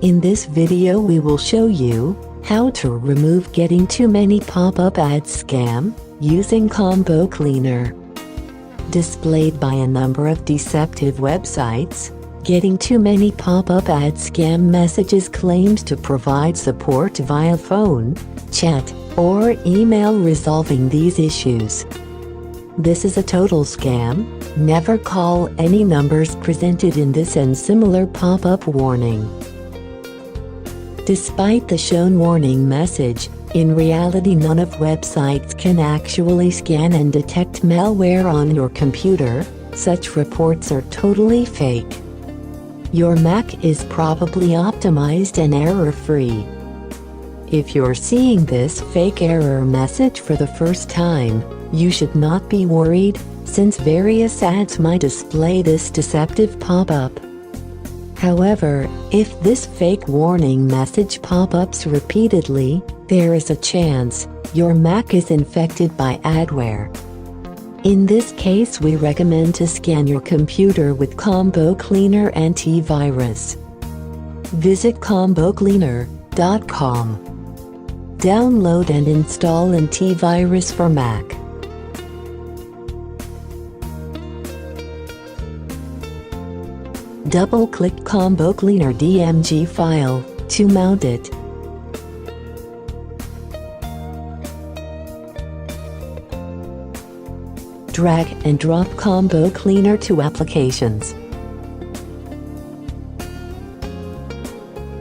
In this video we will show you how to remove getting too many pop-up ads scam using Combo Cleaner. Displayed by a number of deceptive websites, getting too many pop-up ad scam messages claims to provide support via phone, chat, or email resolving these issues. This is a total scam. Never call any numbers presented in this and similar pop-up warning. Despite the shown warning message, in reality none of websites can actually scan and detect malware on your computer. Such reports are totally fake. Your Mac is probably optimized and error-free. If you're seeing this fake error message for the first time, you should not be worried, since various ads might display this deceptive pop-up. However, if this fake warning message pop-ups repeatedly, there is a chance your Mac is infected by adware. In this case, we recommend to scan your computer with Combo Cleaner antivirus. Visit combocleaner.dmg. Download and install antivirus for Mac. Double-click combocleaner.dmg file to mount it. Drag and drop Combo Cleaner to Applications.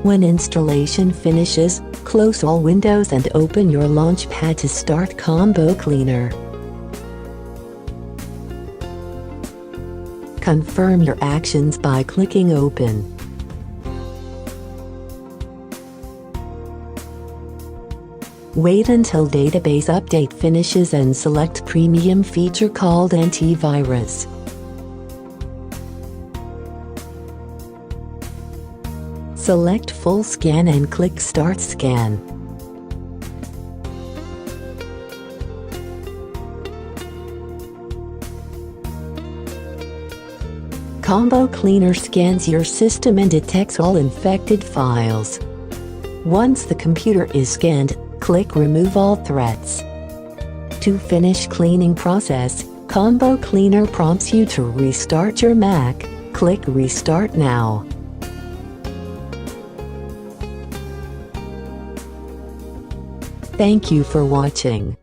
When installation finishes, close all windows and open your Launchpad to start Combo Cleaner. Confirm your actions by clicking Open. Wait until database update finishes and select premium feature called antivirus. Select full scan and click Start Scan. Combo Cleaner scans your system and detects all infected files. Once the computer is scanned, click Remove All Threats. To finish cleaning process, Combo Cleaner prompts you to restart your Mac. Click Restart Now. Thank you for watching.